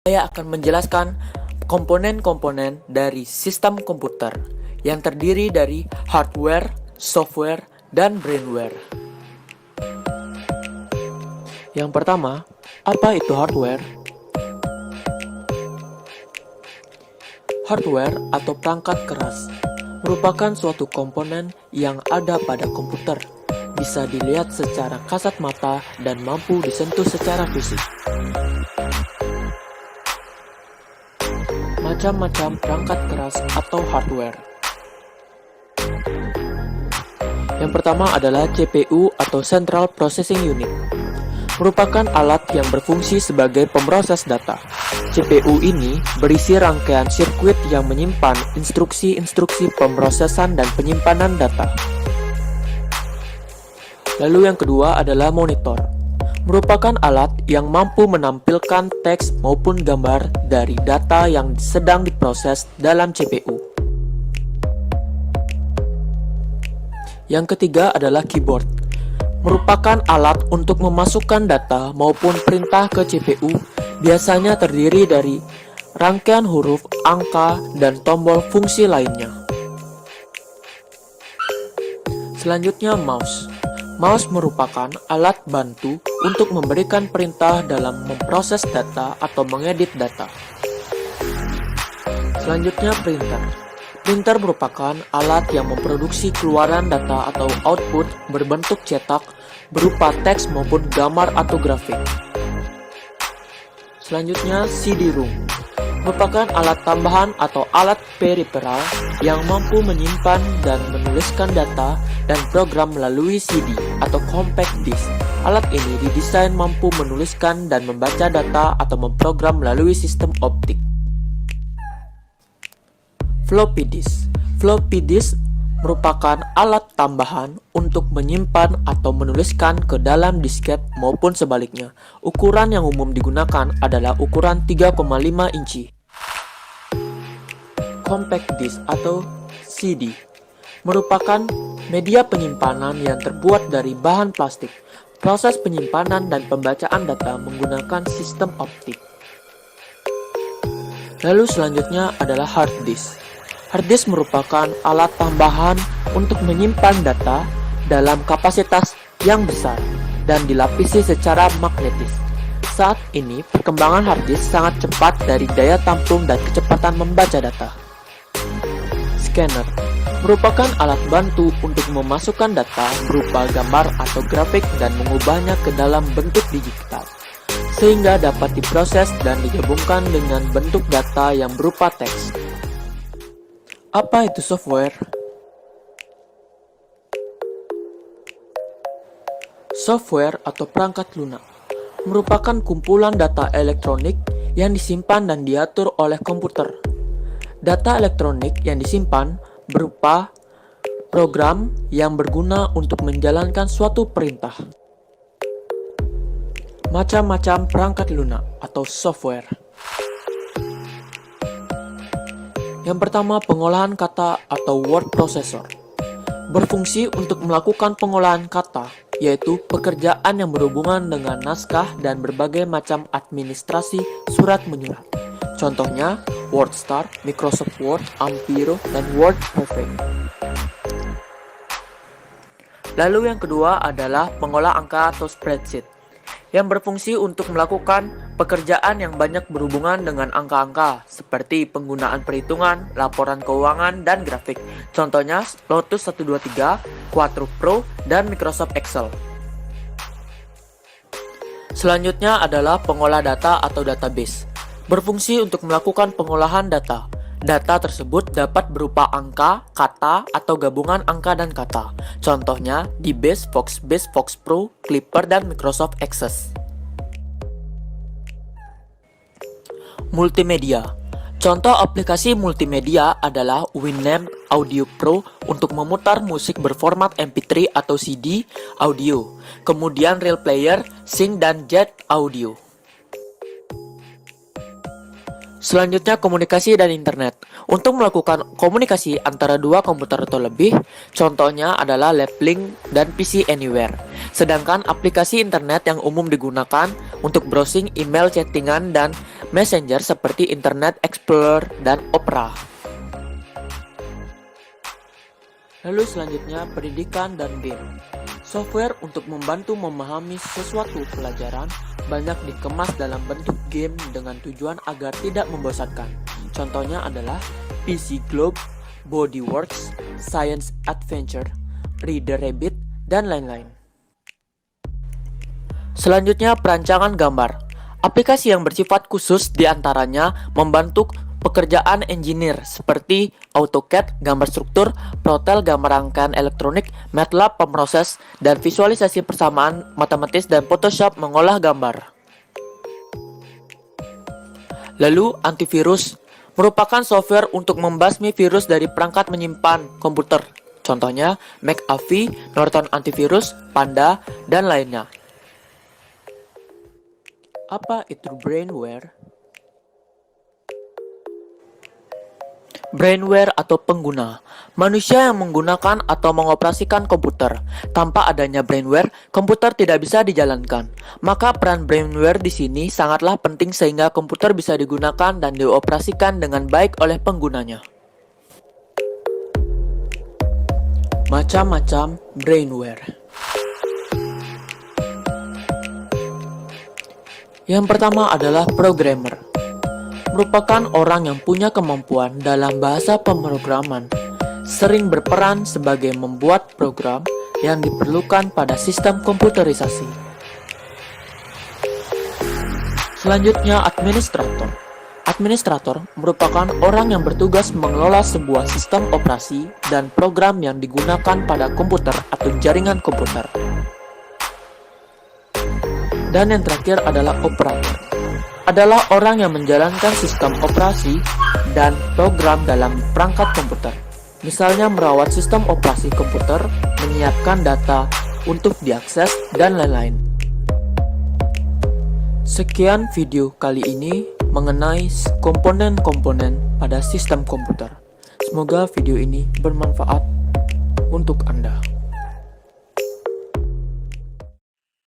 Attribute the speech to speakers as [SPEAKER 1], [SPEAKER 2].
[SPEAKER 1] Saya akan menjelaskan komponen-komponen dari sistem komputer yang terdiri dari hardware, software, dan brainware. Yang pertama, apa itu hardware? Hardware atau perangkat keras merupakan suatu komponen yang ada pada komputer, bisa dilihat secara kasat mata dan mampu disentuh secara fisik. Macam-macam perangkat keras atau hardware. Yang pertama adalah CPU atau Central Processing Unit. Merupakan alat yang berfungsi sebagai pemroses data. CPU ini berisi rangkaian sirkuit yang menyimpan instruksi-instruksi pemrosesan dan penyimpanan data. Lalu yang kedua adalah monitor. Merupakan alat yang mampu menampilkan teks maupun gambar dari data yang sedang diproses dalam CPU. Yang ketiga adalah keyboard. Merupakan alat untuk memasukkan data maupun perintah ke CPU, biasanya terdiri dari rangkaian huruf, angka, dan tombol fungsi lainnya. Selanjutnya mouse. Mouse merupakan alat bantu untuk memberikan perintah dalam memproses data atau mengedit data. Selanjutnya printer. Printer merupakan alat yang memproduksi keluaran data atau output berbentuk cetak berupa teks maupun gambar atau grafik. Selanjutnya CD-ROM. Merupakan alat tambahan atau alat periferal yang mampu menyimpan dan menuliskan data dan program melalui CD atau compact disc. Alat ini didesain mampu menuliskan dan membaca data atau memprogram melalui sistem optik. Floppy disk. Floppy disk merupakan alat tambahan untuk menyimpan atau menuliskan ke dalam disket maupun sebaliknya. Ukuran yang umum digunakan adalah ukuran 3,5 inci. Compact disc atau CD merupakan media penyimpanan yang terbuat dari bahan plastik. Proses penyimpanan dan pembacaan data menggunakan sistem optik. Lalu selanjutnya adalah hard disk. Hard disk merupakan alat tambahan untuk menyimpan data dalam kapasitas yang besar dan dilapisi secara magnetis. Saat ini, perkembangan hard disk sangat cepat dari daya tampung dan kecepatan membaca data. Scanner merupakan alat bantu untuk memasukkan data berupa gambar atau grafik dan mengubahnya ke dalam bentuk digital, sehingga dapat diproses dan digabungkan dengan bentuk data yang berupa teks. Apa itu software? Software atau perangkat lunak merupakan kumpulan data elektronik yang disimpan dan diatur oleh komputer. Data elektronik yang disimpan berupa program yang berguna untuk menjalankan suatu perintah. Macam-macam perangkat lunak atau software. Yang pertama, pengolahan kata atau word processor. Berfungsi untuk melakukan pengolahan kata, yaitu pekerjaan yang berhubungan dengan naskah dan berbagai macam administrasi surat menyurat. Contohnya, WordStar, Microsoft Word, Ampiro, dan WordPerfect. Lalu yang kedua adalah pengolah angka atau spreadsheet, yang berfungsi untuk melakukan pekerjaan yang banyak berhubungan dengan angka-angka, seperti penggunaan perhitungan, laporan keuangan, dan grafik. Contohnya, Lotus 123, Quattro Pro, dan Microsoft Excel. Selanjutnya adalah pengolah data atau database. Berfungsi untuk melakukan pengolahan data. Data tersebut dapat berupa angka, kata, atau gabungan angka dan kata. Contohnya, DBase, Foxbase, FoxPro, Clipper, dan Microsoft Access. Multimedia. Contoh aplikasi multimedia adalah Winamp Audio Pro untuk memutar musik berformat MP3 atau CD audio. Kemudian Real Player, Sync, dan Jet Audio. Selanjutnya, komunikasi dan internet. Untuk melakukan komunikasi antara dua komputer atau lebih, contohnya adalah Laplink dan PC Anywhere. Sedangkan aplikasi internet yang umum digunakan untuk browsing, email, chattingan, dan messenger seperti Internet Explorer dan Opera. Lalu selanjutnya pendidikan dan game. Software untuk membantu memahami sesuatu pelajaran banyak dikemas dalam bentuk game dengan tujuan agar tidak membosankan. Contohnya adalah PC Globe, Bodyworks, Science Adventure, Reader Rabbit, dan lain-lain. Selanjutnya perancangan gambar. Aplikasi yang bersifat khusus diantaranya membantu pekerjaan engineer seperti AutoCAD, gambar struktur, Protel, gambar rangkaian elektronik, MATLAB, pemroses, dan visualisasi persamaan matematis, dan Photoshop mengolah gambar. Lalu antivirus merupakan software untuk membasmi virus dari perangkat menyimpan komputer. Contohnya McAfee, Norton Antivirus, Panda, dan lainnya. Apa itu brainware? Brainware atau pengguna, manusia yang menggunakan atau mengoperasikan komputer. Tanpa adanya brainware, komputer tidak bisa dijalankan. Maka peran brainware di sini sangatlah penting sehingga komputer bisa digunakan dan dioperasikan dengan baik oleh penggunanya. Macam-macam brainware. Yang pertama adalah programmer. Merupakan orang yang punya kemampuan dalam bahasa pemrograman, sering berperan sebagai membuat program yang diperlukan pada sistem komputerisasi. Selanjutnya, administrator. Administrator merupakan orang yang bertugas mengelola sebuah sistem operasi dan program yang digunakan pada komputer atau jaringan komputer. Dan yang terakhir adalah operator. Adalah orang yang menjalankan sistem operasi dan program dalam perangkat komputer. Misalnya merawat sistem operasi komputer, menyiapkan data untuk diakses, dan lain-lain. Sekian video kali ini mengenai komponen-komponen pada sistem komputer. Semoga video ini bermanfaat untuk Anda.